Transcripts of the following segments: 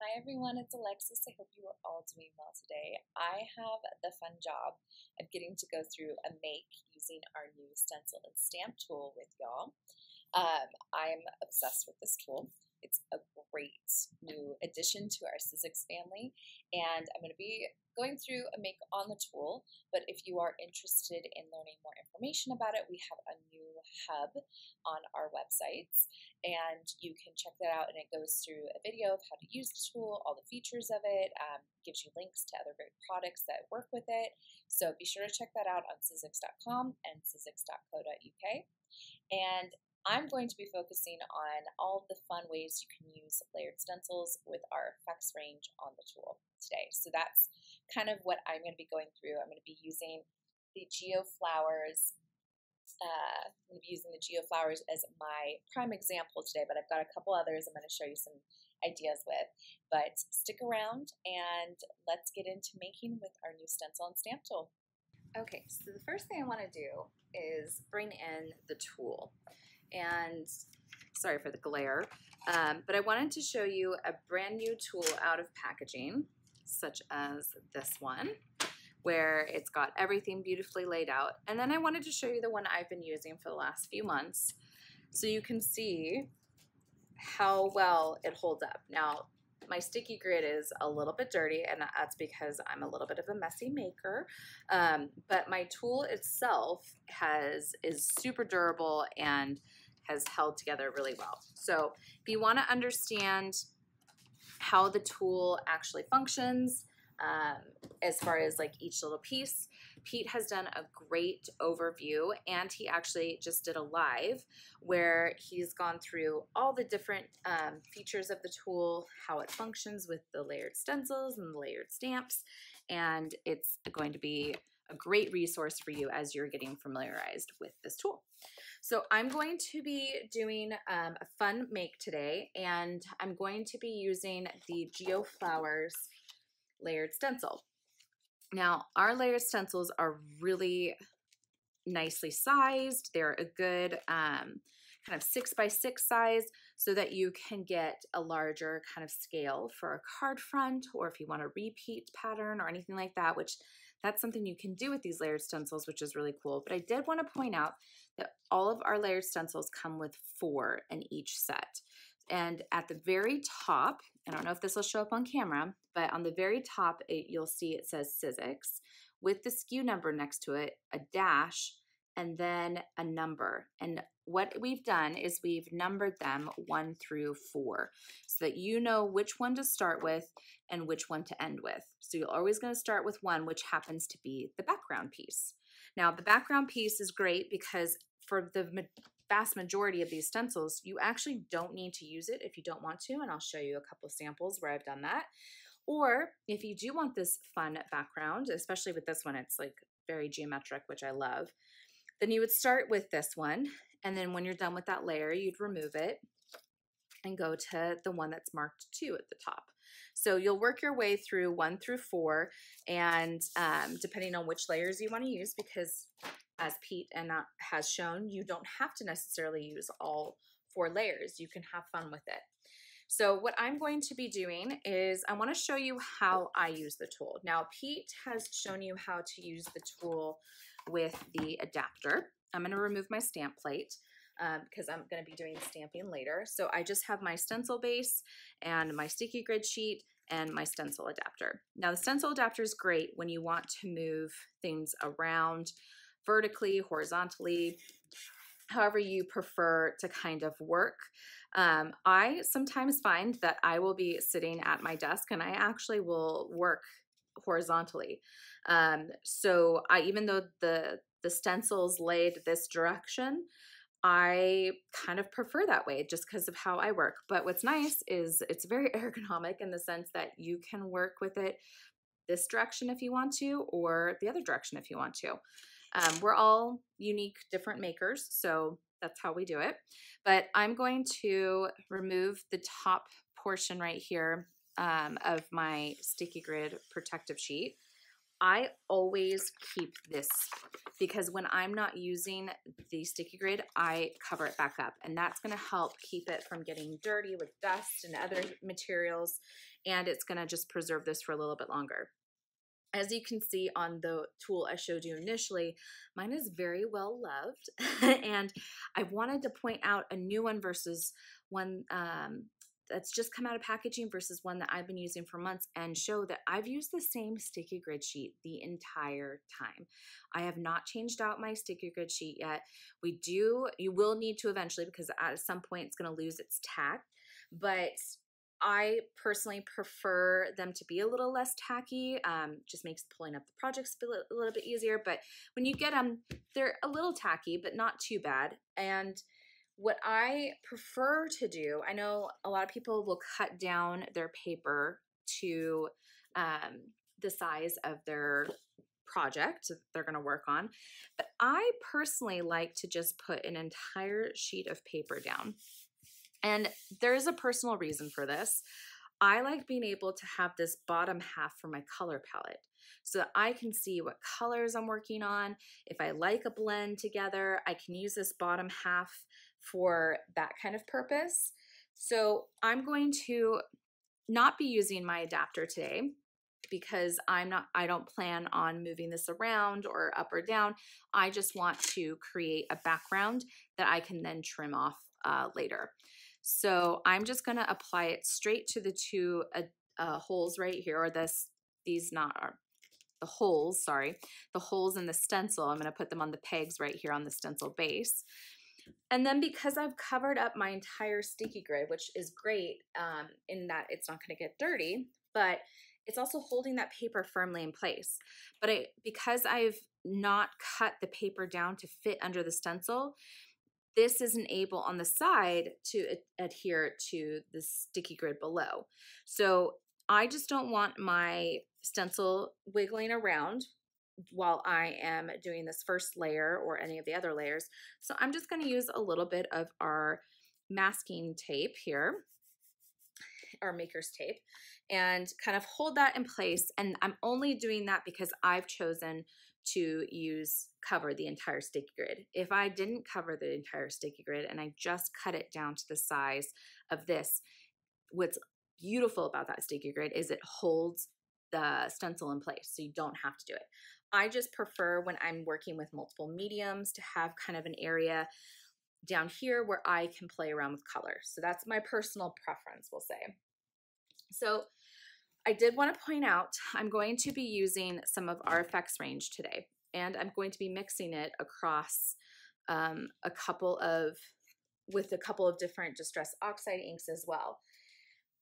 Hi everyone, it's Alexis. I hope you are all doing well today. I have the fun job of getting to go through a make using our new Stencil and Stamp Tool with y'all. I'm obsessed with this tool. It's a great new addition to our Sizzix family, and I'm going to be going through a make on the tool, but if you are interested in learning more information about it, we have a new hub on our websites, and you can check that out, and it goes through a video of how to use the tool, all the features of it, gives you links to other great products that work with it, so be sure to check that out on Sizzix.com and Sizzix.co.uk. And I'm going to be focusing on all the fun ways you can use layered stencils with our effects range on the tool today. So that's kind of what I'm going to be going through. I'm going to be using the geoflowers. I'm going to be using the geoflowers as my prime example today, but I've got a couple others I'm going to show you some ideas with. But stick around and let's get into making with our new Stencil and Stamp Tool. Okay, so the first thing I want to do is bring in the tool. And sorry for the glare, but I wanted to show you a brand new tool out of packaging, such as this one, where it's got everything beautifully laid out. And then I wanted to show you the one I've been using for the last few months, so you can see how well it holds up. Now, my sticky grid is a little bit dirty, and that's because I'm a little bit of a messy maker, but my tool itself is super durable and has held together really well. So if you want to understand how the tool actually functions, as far as like each little piece, Pete has done a great overview, and he actually just did a live where he's gone through all the different features of the tool, how it functions with the layered stencils and the layered stamps, and it's going to be a great resource for you as you're getting familiarized with this tool. So I'm going to be doing a fun make today, and I'm going to be using the Geoflowers layered stencil. Now, our layered stencils are really nicely sized. They're a good kind of 6x6 size, so that you can get a larger kind of scale for a card front, or if you want a repeat pattern or anything like that, which that's something you can do with these layered stencils, which is really cool. But I did want to point out that all of our layered stencils come with 4 in each set. And at the very top, I don't know if this will show up on camera, but on the very top, you'll see it says Sizzix with the SKU number next to it, a dash, and then a number. And what we've done is we've numbered them 1 through 4 so that you know which one to start with and which one to end with. So you're always going to start with 1, which happens to be the background piece. Now, the background piece is great because for the vast majority of these stencils, you actually don't need to use it if you don't want to, and I'll show you a couple of samples where I've done that. Or if you do want this fun background, especially with this one, it's like very geometric, which I love, then you would start with this one, and then when you're done with that layer, you'd remove it and go to the one that's marked 2 at the top. So you'll work your way through 1 through 4, and depending on which layers you want to use, because as Pete has shown, you don't have to necessarily use all 4 layers. You can have fun with it. So what I'm going to be doing is I want to show you how I use the tool. Now, Pete has shown you how to use the tool with the adapter. I'm going to remove my stamp plate because I'm going to be doing stamping later. So I just have my stencil base and my sticky grid sheet and my stencil adapter. Now, the stencil adapter is great when you want to move things around vertically, horizontally, however you prefer to kind of work. I sometimes find that I will be sitting at my desk and I actually will work horizontally. So even though the stencils laid this direction, I kind of prefer that way just because of how I work. But what's nice is it's very ergonomic in the sense that you can work with it this direction if you want to, or the other direction if you want to. We're all unique, different makers, so that's how we do it. But I'm going to remove the top portion right here of my sticky grid protective sheet. I always keep this because when I'm not using the sticky grid, I cover it back up, and that's going to help keep it from getting dirty with dust and other materials, and it's going to just preserve this for a little bit longer. As you can see on the tool I showed you initially, mine is very well loved, and I wanted to point out a new one versus one that's just come out of packaging versus one that I've been using for months, and show that I've used the same sticky grid sheet the entire time. I have not changed out my sticky grid sheet yet. You will need to eventually, because at some point it's going to lose its tack, but I personally prefer them to be a little less tacky. Just makes pulling up the projects a little bit easier, but when you get them, they're a little tacky, but not too bad. And what I prefer to do, I know a lot of people will cut down their paper to the size of their project that they're going to work on, but I personally like to just put an entire sheet of paper down. And there is a personal reason for this. I like being able to have this bottom half for my color palette so that I can see what colors I'm working on. If I like a blend together, I can use this bottom half for that kind of purpose. So I'm going to not be using my adapter today because I don't plan on moving this around or up or down. I just want to create a background that I can then trim off later. So I'm just going to apply it straight to the two holes right here, or the holes, sorry, the holes in the stencil. I'm going to put them on the pegs right here on the stencil base. And then because I've covered up my entire sticky grid, which is great in that it's not going to get dirty, but it's also holding that paper firmly in place. But because I've not cut the paper down to fit under the stencil, this isn't able on the side to adhere to the sticky grid below. So I just don't want my stencil wiggling around while I am doing this first layer or any of the other layers. So I'm just going to use a little bit of our masking tape here, our maker's tape, and kind of hold that in place. And I'm only doing that because I've chosen to cover the entire sticky grid. If I didn't cover the entire sticky grid and I just cut it down to the size of this, what's beautiful about that sticky grid is it holds the stencil in place, so you don't have to do it. I just prefer when I'm working with multiple mediums to have kind of an area down here where I can play around with color. So that's my personal preference, we'll say. So I did want to point out, I'm going to be using some of our effects range today, and I'm going to be mixing it across with a couple of different Distress Oxide inks as well.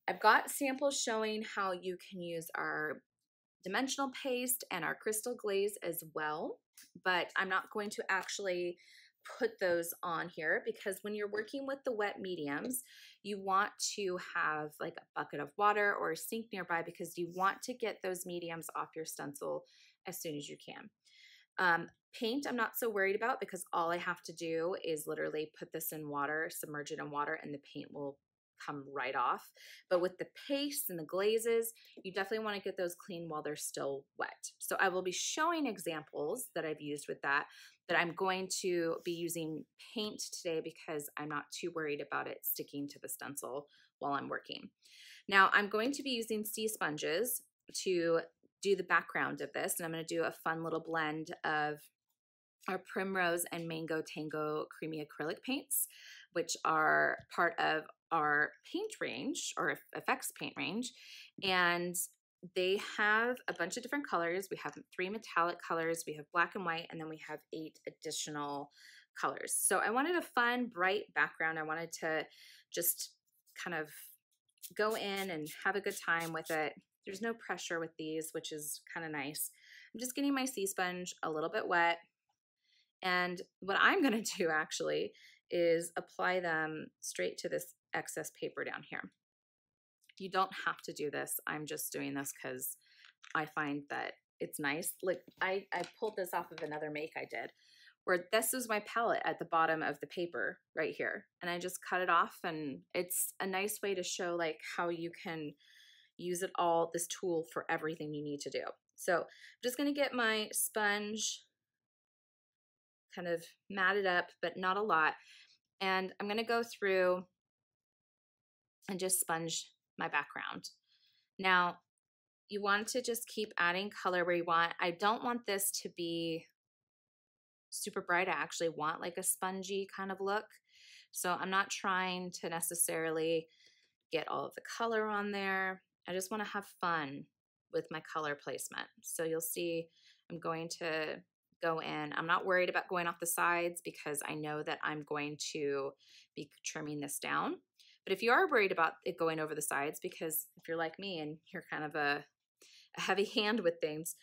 I've got samples showing how you can use our dimensional paste and our crystal glaze as well, but I'm not going to actually put those on here because when you're working with the wet mediums, you want to have like a bucket of water or a sink nearby because you want to get those mediums off your stencil as soon as you can. Paint, I'm not so worried about because all I have to do is literally put this in water, submerge it in water, and the paint will come right off. But with the paste and the glazes, you definitely want to get those clean while they're still wet. So I will be showing examples that I've used with that, but I'm going to be using paint today because I'm not too worried about it sticking to the stencil while I'm working. Now I'm going to be using sea sponges to do the background of this, and I'm going to do a fun little blend of our Primrose and Mango Tango Creamy Acrylic paints, which are part of our paint range or effects paint range. And they have a bunch of different colors. We have 3 metallic colors, we have black and white, and then we have 8 additional colors. So I wanted a fun, bright background. I wanted to just kind of go in and have a good time with it. There's no pressure with these, which is kind of nice. I'm just getting my sea sponge a little bit wet. And what I'm going to do actually is apply them straight to this excess paper down here. You don't have to do this. I'm just doing this because I find that it's nice. Like I pulled this off of another make I did where this is my palette at the bottom of the paper right here. And I just cut it off, and it's a nice way to show like how you can use it all, this tool for everything you need to do. So I'm just going to get my sponge kind of matted up, but not a lot. And I'm going to go through and just sponge my background. Now, you want to just keep adding color where you want. I don't want this to be super bright. I actually want like a spongy kind of look. So I'm not trying to necessarily get all of the color on there. I just want to have fun with my color placement. So you'll see I'm going to go in. I'm not worried about going off the sides because I know that I'm going to be trimming this down. But if you are worried about it going over the sides, because if you're like me and you're kind of a heavy hand with things,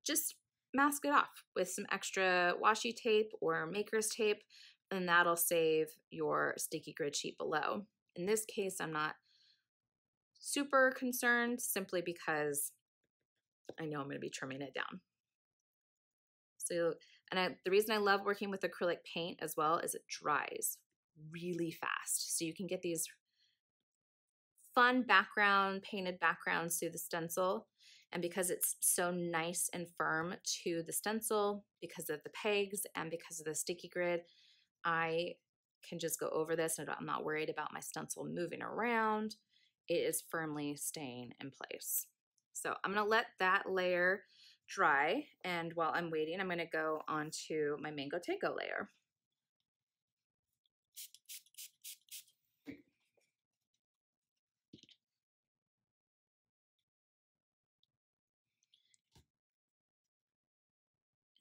just mask it off with some extra washi tape or maker's tape, and that'll save your sticky grid sheet below. In this case, I'm not super concerned simply because I know I'm going to be trimming it down. So, the reason I love working with acrylic paint as well is it dries really fast. So you can get these fun painted backgrounds through the stencil. And because it's so nice and firm to the stencil, because of the pegs and because of the sticky grid, I can just go over this and I'm not worried about my stencil moving around. It is firmly staying in place. So I'm going to let that layer dry, and while I'm waiting, I'm going to go on to my Mango Tango layer.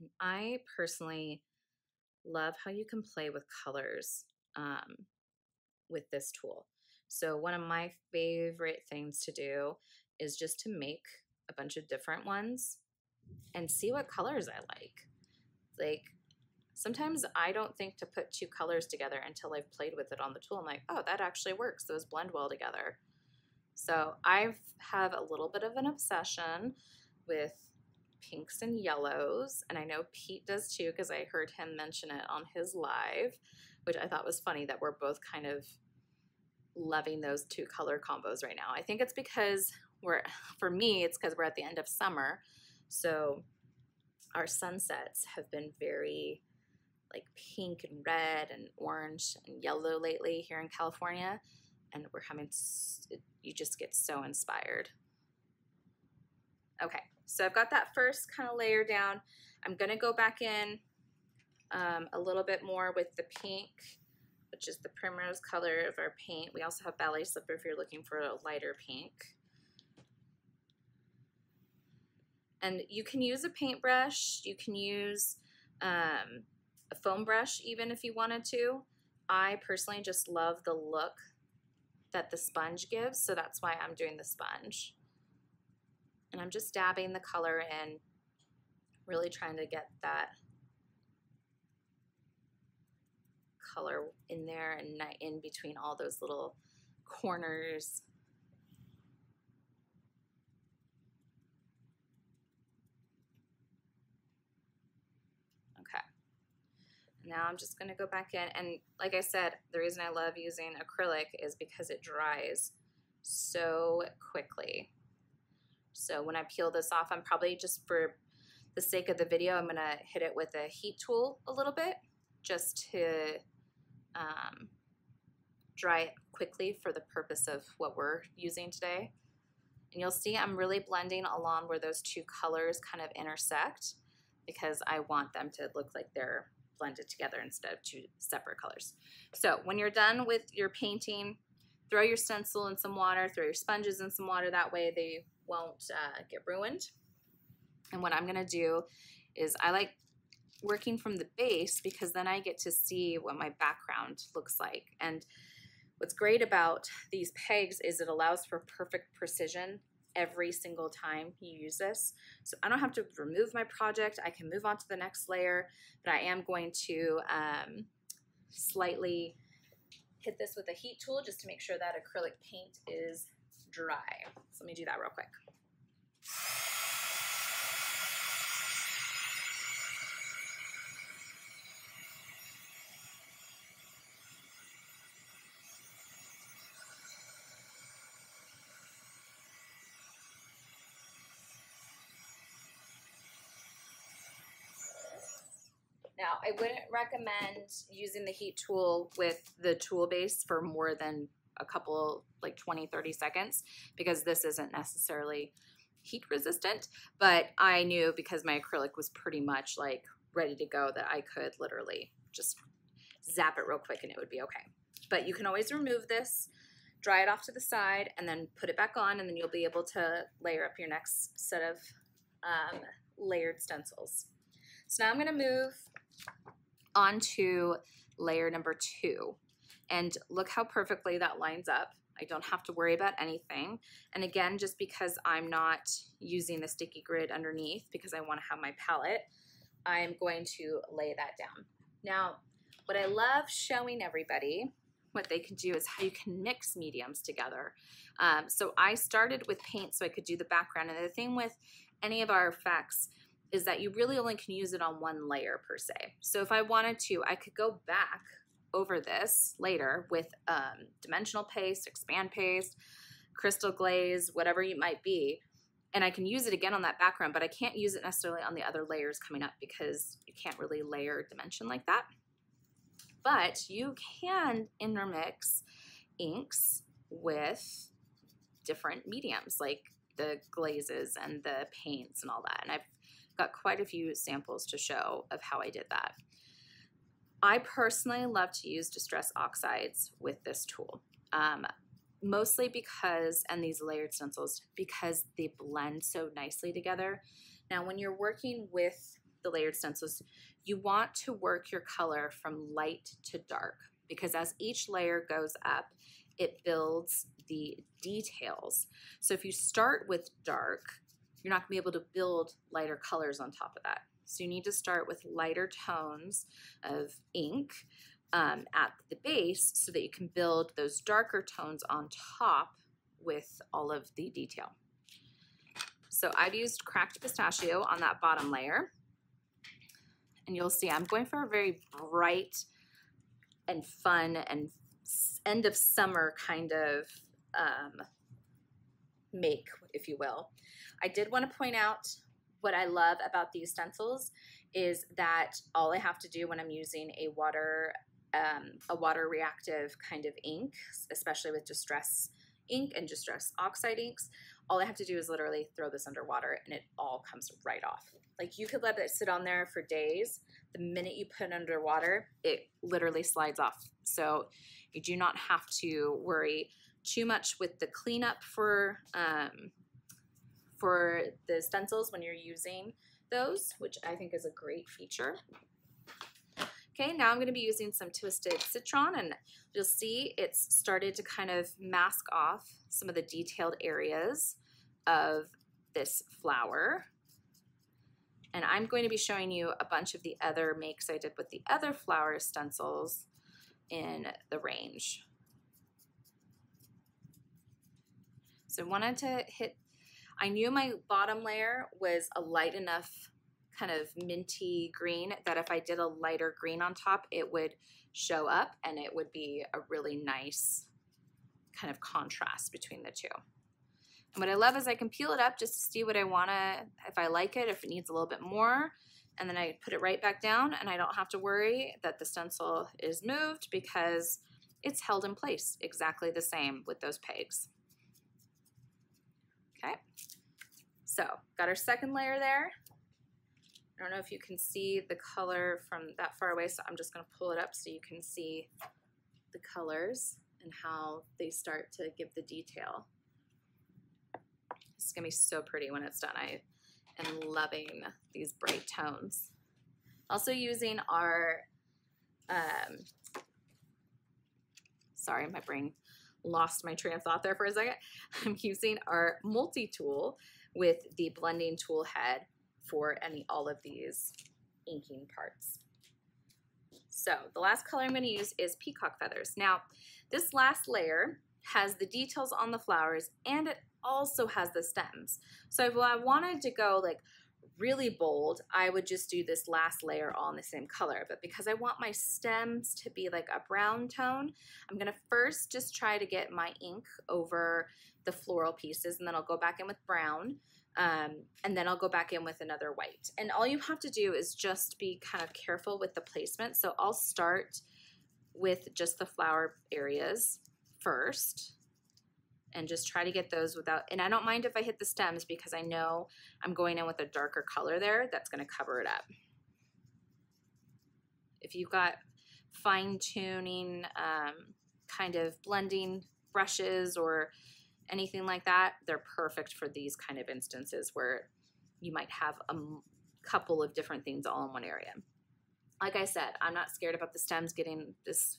And I personally love how you can play with colors with this tool. So one of my favorite things to do is just to make a bunch of different ones and see what colors I like. Like sometimes I don't think to put two colors together until I've played with it on the tool. I'm like, oh, that actually works. Those blend well together. So I have a little bit of an obsession with pinks and yellows, and I know Pete does too because I heard him mention it on his live, which I thought was funny that we're both kind of loving those two color combos right now. I think it's because for me, it's because we're at the end of summer. So our sunsets have been very like pink and red and orange and yellow lately here in California. And you just get so inspired. Okay, so I've got that first kind of layer down. I'm gonna go back in a little bit more with the pink, which is the primrose color of our paint. We also have ballet slipper if you're looking for a lighter pink. And you can use a paintbrush, you can use a foam brush even if you wanted to. I personally just love the look that the sponge gives, so that's why I'm doing the sponge. And I'm just dabbing the color in, really trying to get that color in there and in between all those little corners. Okay. Now I'm just going to go back in, and like I said, the reason I love using acrylic is because it dries so quickly. So when I peel this off, I'm probably just for the sake of the video, I'm going to hit it with a heat tool a little bit just to dry it quickly for the purpose of what we're using today. And you'll see I'm really blending along where those two colors kind of intersect because I want them to look like they're blended together instead of two separate colors. So when you're done with your painting, throw your stencil in some water, throw your sponges in some water, that way they won't get ruined. And what I'm gonna do is I like working from the base because then I get to see what my background looks like. And what's great about these pegs is it allows for perfect precision every single time you use this. So I don't have to remove my project. I can move on to the next layer, but I am going to slightly hit this with a heat tool just to make sure that acrylic paint is dry. So let me do that real quick. I wouldn't recommend using the heat tool with the tool base for more than a couple, like 20-30 seconds, because this isn't necessarily heat resistant, but I knew because my acrylic was pretty much like ready to go that I could literally just zap it real quick and it would be okay. But you can always remove this, dry it off to the side, and then put it back on, and then you'll be able to layer up your next set of layered stencils. So now I'm going to move on to layer number 2, and look how perfectly that lines up. I don't have to worry about anything. And again, just because I'm not using the sticky grid underneath because I want to have my palette, I'm going to lay that down. Now, what I love showing everybody what they can do is how you can mix mediums together. So I started with paint so I could do the background, and the thing with any of our effects is that you really only can use it on one layer per se. So if I wanted to, I could go back over this later with dimensional paste, expand paste, crystal glaze, whatever it might be, and I can use it again on that background, but I can't use it necessarily on the other layers coming up because you can't really layer dimension like that. But you can intermix inks with different mediums like the glazes and the paints and all that, and I've got quite a few samples to show of how I did that. I personally love to use Distress Oxides with this tool, mostly because, and these layered stencils, because they blend so nicely together. Now, when you're working with the layered stencils, you want to work your color from light to dark, because as each layer goes up, it builds the details. So if you start with dark, you're not going to be able to build lighter colors on top of that. So you need to start with lighter tones of ink at the base so that you can build those darker tones on top with all of the detail. So I've used cracked pistachio on that bottom layer. And you'll see I'm going for a very bright and fun and end of summer kind of make, if you will. I did want to point out what I love about these stencils is that all I have to do when I'm using a water reactive kind of ink, especially with Distress ink and Distress Oxide inks, all I have to do is literally throw this underwater and it all comes right off. Like, you could let it sit on there for days. The minute you put it underwater, it literally slides off. So you do not have to worry too much with the cleanup for the stencils when you're using those, which I think is a great feature. Okay, now I'm going to be using some Twisted Citron, and you'll see it's started to kind of mask off some of the detailed areas of this flower. And I'm going to be showing you a bunch of the other makes I did with the other flower stencils in the range. So I wanted to hit, I knew my bottom layer was a light enough kind of minty green that if I did a lighter green on top, it would show up and it would be a really nice kind of contrast between the two. And what I love is I can peel it up just to see what I want to, if I like it, if it needs a little bit more, and then I put it right back down, and I don't have to worry that the stencil is moved because it's held in place exactly the same with those pegs. Okay, so got our second layer there. I don't know if you can see the color from that far away, so I'm just going to pull it up so you can see the colors and how they start to give the detail. It's going to be so pretty when it's done. I am loving these bright tones. Also using our, sorry, my brain lost my train of thought there for a second. I'm using our multi-tool with the blending tool head for all of these inking parts. So the last color I'm going to use is Peacock Feathers. Now, this last layer has the details on the flowers, and it also has the stems. So if I wanted to go like really bold, I would just do this last layer all in the same color. But because I want my stems to be like a brown tone, I'm going to first just try to get my ink over the floral pieces, and then I'll go back in with brown And then I'll go back in with another white. And all you have to do is just be kind of careful with the placement. So I'll start with just the flower areas first and just try to get those without, and I don't mind if I hit the stems because I know I'm going in with a darker color there that's going to cover it up. If you've got fine tuning, kind of blending brushes or anything like that, they're perfect for these kind of instances where you might have a couple of different things all in one area. Like I said, I'm not scared about the stems getting this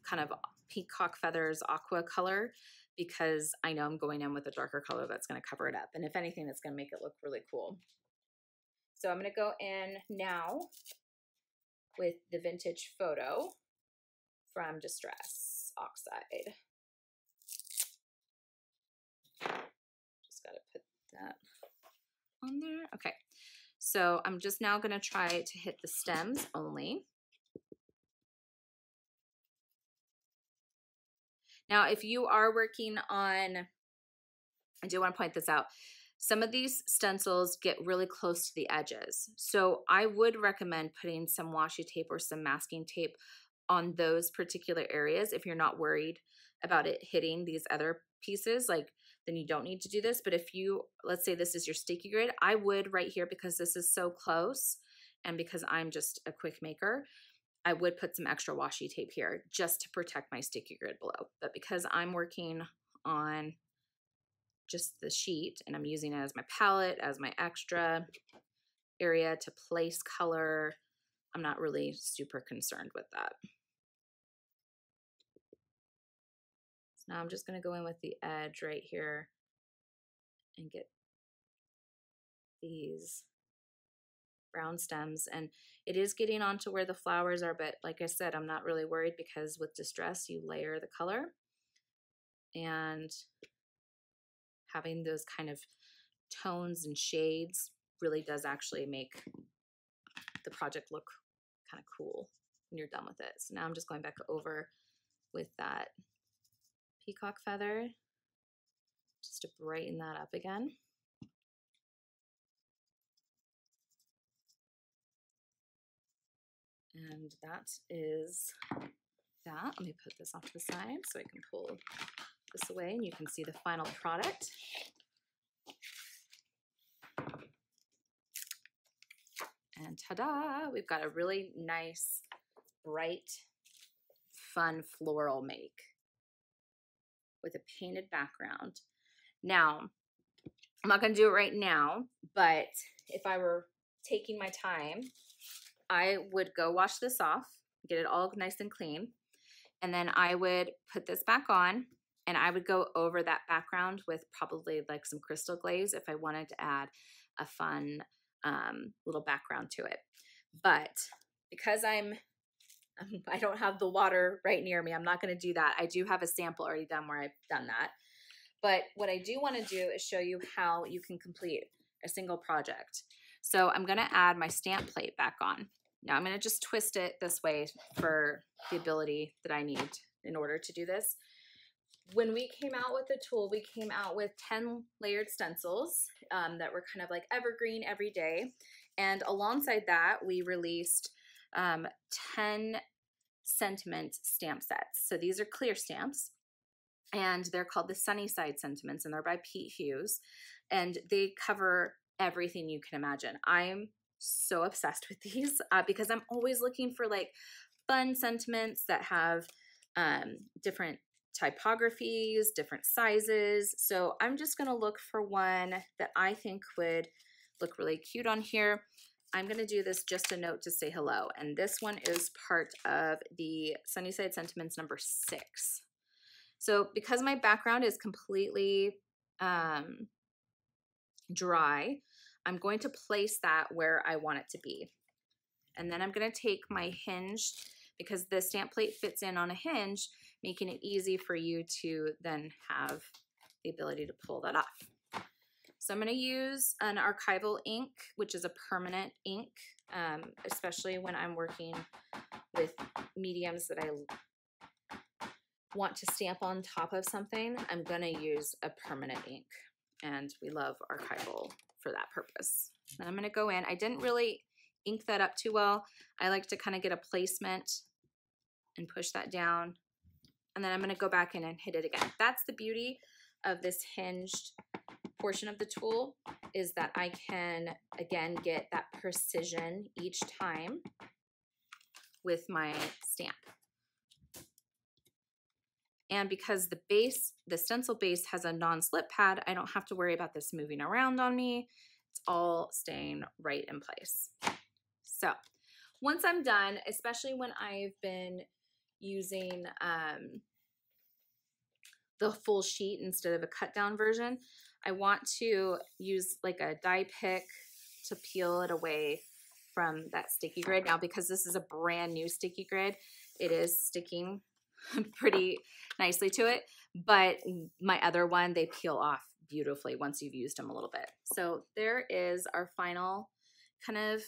kind of peacock feathers aqua color because I know I'm going in with a darker color that's going to cover it up. And if anything, it's going to make it look really cool. So I'm going to go in now with the Vintage Photo from Distress Oxide. Just got to put that on there. Okay. So I'm just now going to try to hit the stems only. Now, if you are working on, I do want to point this out, some of these stencils get really close to the edges. So I would recommend putting some washi tape or some masking tape on those particular areas if you're not worried about it hitting these other pieces. Like, then you don't need to do this. But if you, let's say this is your sticky grid, I would right here, because this is so close and because I'm just a quick maker, I would put some extra washi tape here just to protect my sticky grid below. But because I'm working on just the sheet and I'm using it as my palette, as my extra area to place color, I'm not really super concerned with that. So now I'm just going to go in with the edge right here and get these brown stems, and it is getting onto where the flowers are, but like I said, I'm not really worried because with Distress you layer the color, and having those kind of tones and shades really does actually make the project look kind of cool when you're done with it. So now I'm just going back over with that peacock feather just to brighten that up again. And that is that. Let me put this off to the side so I can pull this away and you can see the final product. And ta-da, we've got a really nice, bright, fun floral make with a painted background. Now, I'm not going to do it right now, but if I were taking my time, I would go wash this off, get it all nice and clean, and then I would put this back on, and I would go over that background with probably like some crystal glaze if I wanted to add a fun little background to it. But because I don't have the water right near me, I'm not going to do that. I do have a sample already done where I've done that. But what I do want to do is show you how you can complete a single project. So I'm going to add my stamp plate back on. Now I'm going to just twist it this way for the ability that I need in order to do this. When we came out with the tool, we came out with 10 layered stencils that were kind of like evergreen every day. And alongside that, we released 10 sentiment stamp sets. So these are clear stamps, and they're called the Sunnyside Sentiments, and they're by Pete Hughes, and they cover everything you can imagine. I'm so obsessed with these because I'm always looking for like fun sentiments that have different typographies, different sizes. So I'm just going to look for one that I think would look really cute on here. I'm going to do this just a note to say hello. And this one is part of the Sunnyside Sentiments number 6. So because my background is completely dry, I'm going to place that where I want it to be. And then I'm going to take my hinge, because the stamp plate fits in on a hinge, making it easy for you to then have the ability to pull that off. So I'm going to use an archival ink, which is a permanent ink, especially when I'm working with mediums that I want to stamp on top of something. I'm going to use a permanent ink. and we love archival for that purpose. And I'm going to go in. I didn't really ink that up too well. I like to kind of get a placement and push that down. And then I'm going to go back in and hit it again. That's the beauty of this hinged portion of the tool, is that I can, again, get that precision each time with my stamp. And because the base, the stencil base has a non-slip pad, I don't have to worry about this moving around on me. It's all staying right in place. So once I'm done, especially when I've been using the full sheet instead of a cut down version, I want to use like a die pick to peel it away from that sticky grid. Now, because this is a brand new sticky grid, it is sticking pretty nicely to it, but my other one, they peel off beautifully once you've used them a little bit. So there is our final kind of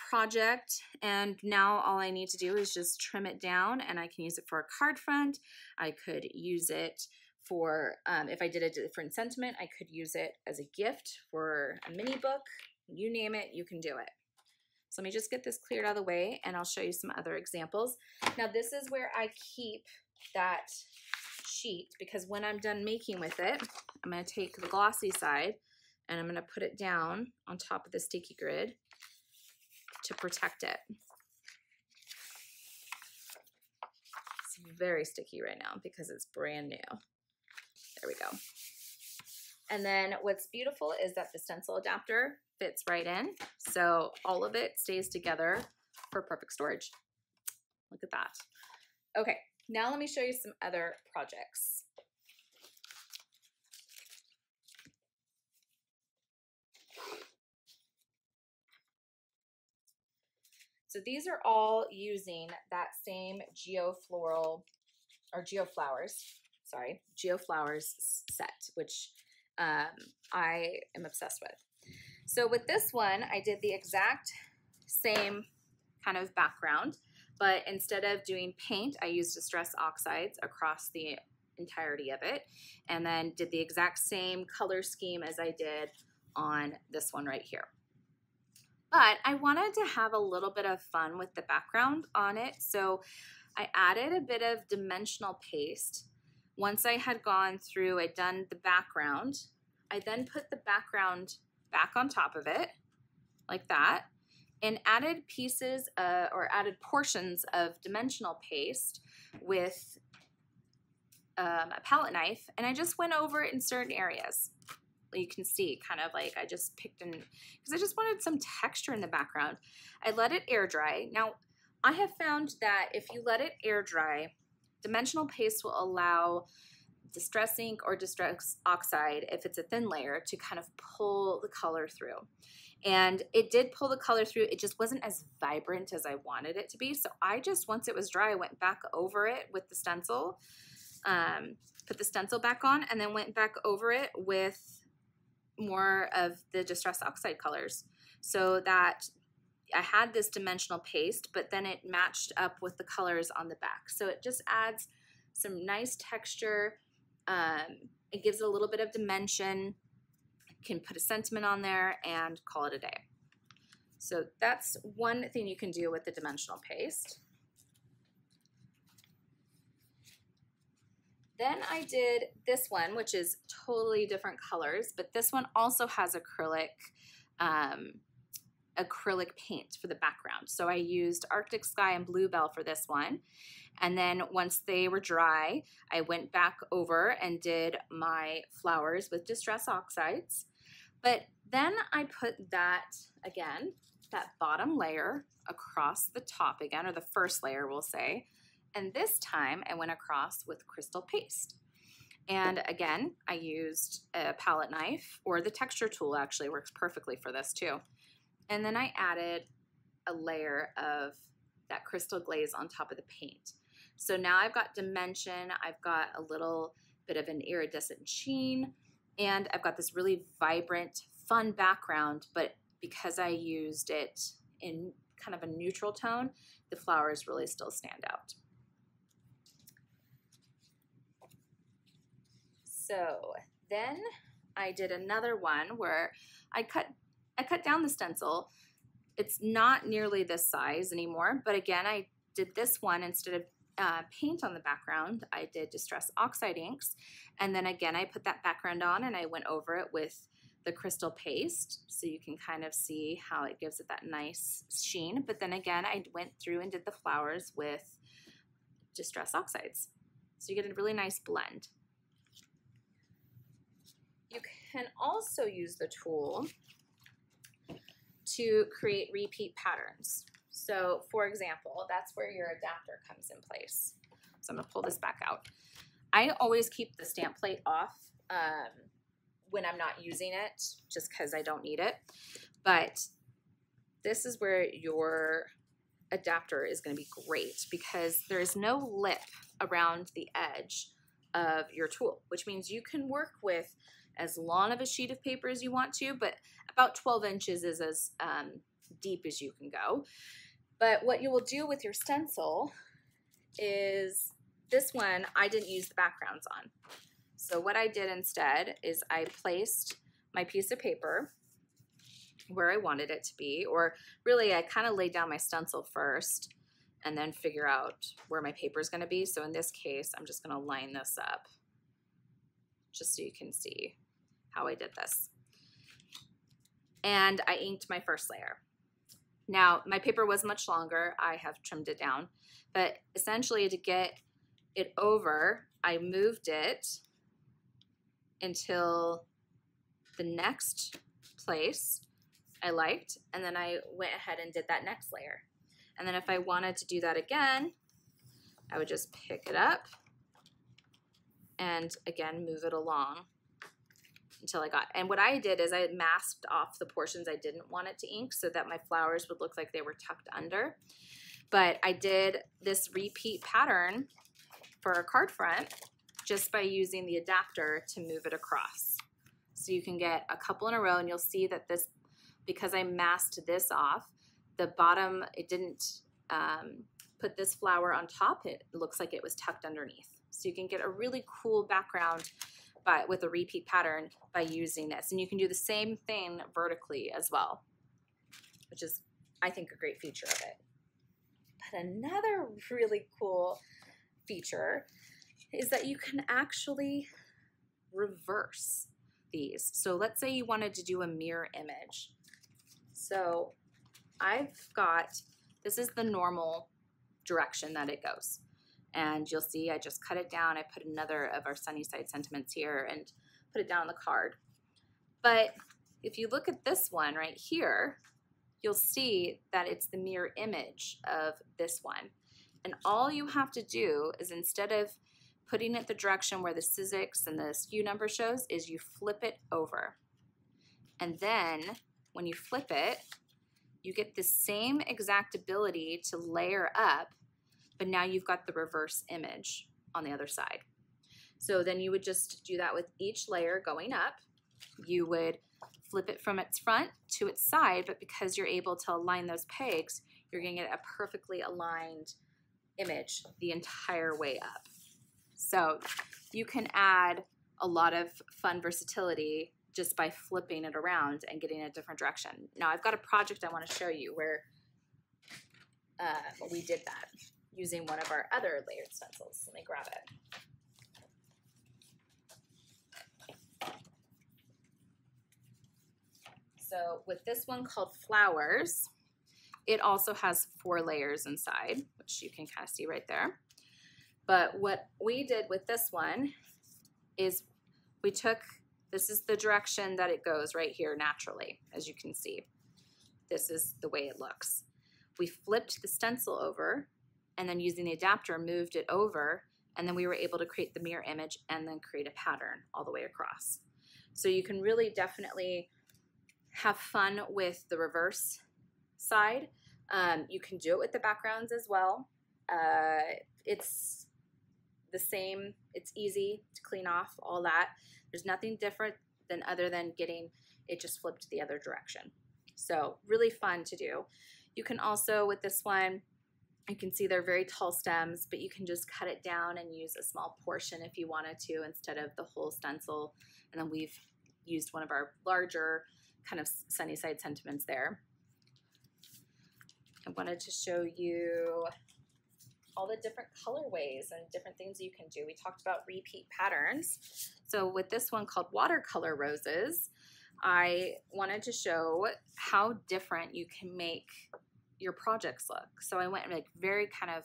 project, and now all I need to do is just trim it down, and I can use it for a card front. I could use it for, if I did a different sentiment, I could use it as a gift for a mini book. You name it, you can do it. So let me just get this cleared out of the way, and I'll show you some other examples. Now this is where I keep that sheet, because when I'm done making with it, I'm going to take the glossy side and I'm going to put it down on top of the sticky grid to protect it. It's very sticky right now because it's brand new. There we go. And then what's beautiful is that the stencil adapter fits right in. So all of it stays together for perfect storage. Look at that. Okay, now let me show you some other projects. So these are all using that same geoflowers set, which I am obsessed with. So with this one, I did the exact same kind of background, but instead of doing paint, I used Distress Oxides across the entirety of it, and then did the exact same color scheme as I did on this one right here. But I wanted to have a little bit of fun with the background on it, so I added a bit of dimensional paste. Once I had gone through, I'd done the background, I then put the background back on top of it, like that, and added pieces or added portions of dimensional paste with a palette knife, and I just went over it in certain areas. You can see kind of like I just picked in, because I just wanted some texture in the background. I let it air dry. Now, I have found that if you let it air dry, dimensional paste will allow Distress ink or Distress Oxide, if it's a thin layer, to kind of pull the color through. And it did pull the color through. It just wasn't as vibrant as I wanted it to be. So I just, once it was dry, I went back over it with the stencil, put the stencil back on, and then went back over it with more of the Distress Oxide colors, so that I had this dimensional paste, but then it matched up with the colors on the back. So it just adds some nice texture. It gives it a little bit of dimension. Can put a sentiment on there and call it a day. So that's one thing you can do with the dimensional paste. Then I did this one, which is totally different colors, but this one also has acrylic paint for the background. So I used Arctic Sky and Bluebell for this one. And then once they were dry, I went back over and did my flowers with Distress Oxides. But then I put that, again, that bottom layer across the top again, or the first layer we'll say. And this time I went across with crystal paste. And again, I used a palette knife, or the texture tool actually works perfectly for this too. And then I added a layer of that crystal glaze on top of the paint. So now I've got dimension, I've got a little bit of an iridescent sheen, and I've got this really vibrant, fun background, but because I used it in kind of a neutral tone, the flowers really still stand out. So then I did another one where I cut down the stencil. It's not nearly this size anymore, but again, I did this one instead of paint on the background. I did Distress Oxide inks, and then again I put that background on and I went over it with the crystal paste, so you can kind of see how it gives it that nice sheen. But then again, I went through and did the flowers with Distress Oxides, so you get a really nice blend. You can also use the tool to create repeat patterns. So for example, that's where your adapter comes in place. So I'm gonna pull this back out. I always keep the stamp plate off when I'm not using it, just because I don't need it. But this is where your adapter is going to be great, because there is no lip around the edge of your tool, which means you can work with as long of a sheet of paper as you want to, but about 12 inches is as deep as you can go. But what you will do with your stencil is, this one I didn't use the backgrounds on. So what I did instead is I placed my piece of paper where I wanted it to be, or really I kind of laid down my stencil first and then figure out where my paper is going to be. So in this case, I'm just going to line this up just so you can see how I did this. And I inked my first layer. Now my paper was much longer. I have trimmed it down, but essentially to get it over, I moved it until the next place I liked, and then I went ahead and did that next layer. And then if I wanted to do that again, I would just pick it up and again move it along until I got, and what I did is I masked off the portions I didn't want it to ink so that my flowers would look like they were tucked under. But I did this repeat pattern for a card front just by using the adapter to move it across. So you can get a couple in a row, and you'll see that this, because I masked this off, the bottom, it didn't put this flower on top, it looks like it was tucked underneath. So you can get a really cool background with a repeat pattern by using this. And you can do the same thing vertically as well, which is, I think, a great feature of it. But another really cool feature is that you can actually reverse these. So let's say you wanted to do a mirror image. So I've got, this is the normal direction that it goes. And you'll see I just cut it down. I put another of our Sunnyside sentiments here and put it down on the card. But if you look at this one right here, you'll see that it's the mirror image of this one. And all you have to do is, instead of putting it the direction where the Sizzix and the SKU number shows, is you flip it over. And then when you flip it, you get the same exact ability to layer up, but now you've got the reverse image on the other side. So then you would just do that with each layer going up. You would flip it from its front to its side, but because you're able to align those pegs, you're going to get a perfectly aligned image the entire way up. So you can add a lot of fun versatility just by flipping it around and getting a different direction. Now I've got a project I want to show you where we did that using one of our other layered stencils. Let me grab it. So with this one called Flowers, it also has 4 layers inside, which you can kind of see right there. But what we did with this one is we took, this is the direction that it goes right here naturally, as you can see. This is the way it looks. We flipped the stencil over, and then using the adapter moved it over, and then we were able to create the mirror image and then create a pattern all the way across. So you can really definitely have fun with the reverse side. You can do it with the backgrounds as well. It's the same, it's easy to clean off, all that. There's nothing different than other than getting it just flipped the other direction. So really fun to do. You can also, with this one, you can see they're very tall stems, but you can just cut it down and use a small portion if you wanted to instead of the whole stencil, and then weave used one of our larger kind of sunny side sentiments there. I wanted to show you all the different colorways and different things you can do. We talked about repeat patterns. So with this one called Watercolor Roses, I wanted to show how different you can make your projects look. So I went like very kind of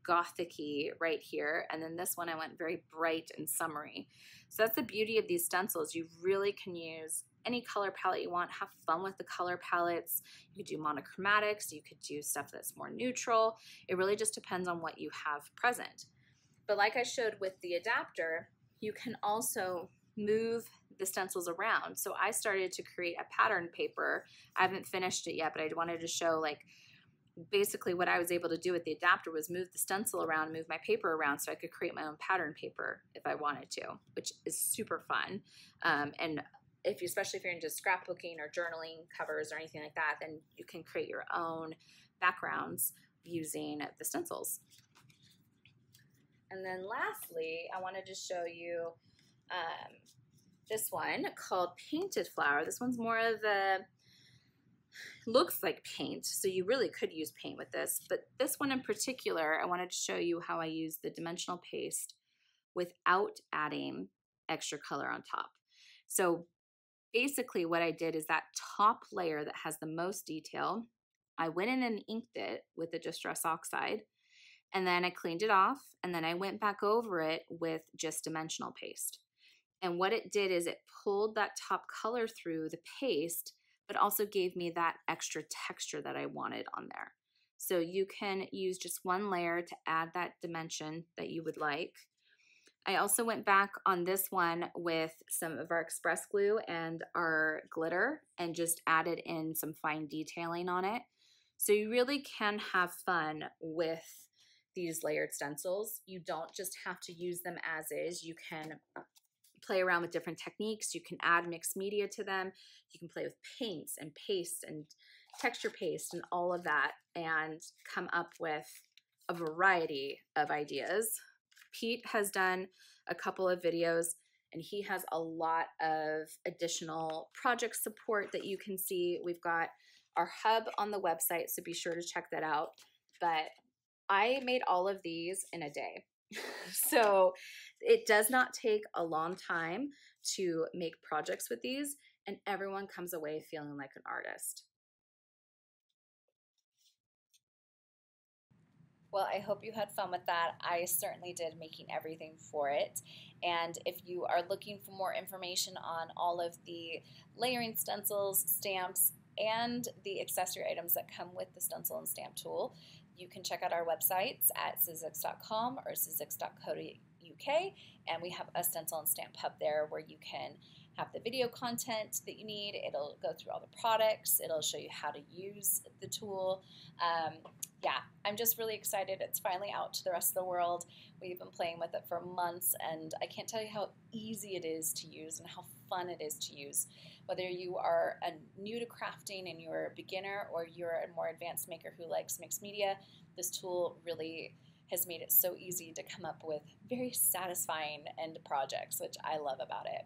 gothic-y right here, and then this one I went very bright and summery. So that's the beauty of these stencils. You really can use any color palette you want, have fun with the color palettes. You could do monochromatics, you could do stuff that's more neutral. It really just depends on what you have present. But like I showed with the adapter, you can also move the stencils around. So I started to create a pattern paper. I haven't finished it yet, but I wanted to show like basically what I was able to do with the adapter was move the stencil around, move my paper around so I could create my own pattern paper if I wanted to, which is super fun. And especially if you're into scrapbooking or journaling covers or anything like that, then you can create your own backgrounds using the stencils. And then lastly, I wanted to show you this one called Painted Flower. This one's more of a, looks like paint, so you really could use paint with this, but this one in particular, I wanted to show you how I use the dimensional paste without adding extra color on top. So basically what I did is that top layer that has the most detail, I went in and inked it with the Distress Oxide, and then I cleaned it off, and then I went back over it with just dimensional paste. And what it did is it pulled that top color through the paste, but also gave me that extra texture that I wanted on there. So you can use just one layer to add that dimension that you would like. I also went back on this one with some of our express glue and our glitter and just added in some fine detailing on it. So you really can have fun with these layered stencils. You don't just have to use them as is. You can play around with different techniques. You can add mixed media to them. You can play with paints and paste and texture paste and all of that and come up with a variety of ideas. Pete has done a couple of videos and he has a lot of additional project support that you can see. We've got our hub on the website, so be sure to check that out. But I made all of these in a day. So it does not take a long time to make projects with these, and everyone comes away feeling like an artist. Well, I hope you had fun with that. I certainly did, making everything for it. And if you are looking for more information on all of the layering stencils, stamps, and the accessory items that come with the Stencil and Stamp Tool, you can check out our websites at sizzix.com or sizzix.co.uk, and we have a Stencil and Stamp Hub there where you can have the video content that you need. It'll go through all the products. It'll show you how to use the tool. Yeah, I'm just really excited. It's finally out to the rest of the world. We've been playing with it for months, and I can't tell you how easy it is to use and how fun it is to use. Whether you are new to crafting and you're a beginner, or you're a more advanced maker who likes mixed media, this tool really has made it so easy to come up with very satisfying end projects, which I love about it.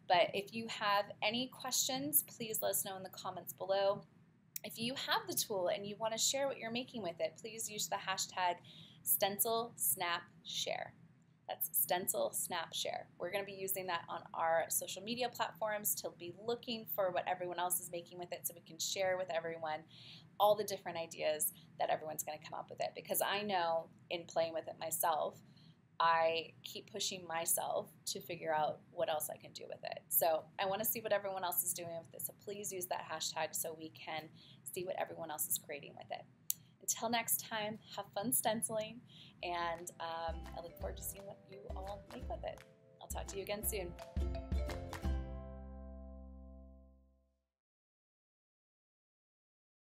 But if you have any questions, please let us know in the comments below. If you have the tool and you want to share what you're making with it, please use the hashtag StencilSnapShare. That's StencilSnapShare. We're going to be using that on our social media platforms to be looking for what everyone else is making with it so we can share with everyone all the different ideas that everyone's going to come up with it. Because I know in playing with it myself, I keep pushing myself to figure out what else I can do with it. So I want to see what everyone else is doing with it. So please use that hashtag so we can see what everyone else is creating with it. Until next time, have fun stenciling, and I look forward to seeing what you all make with it. I'll talk to you again soon.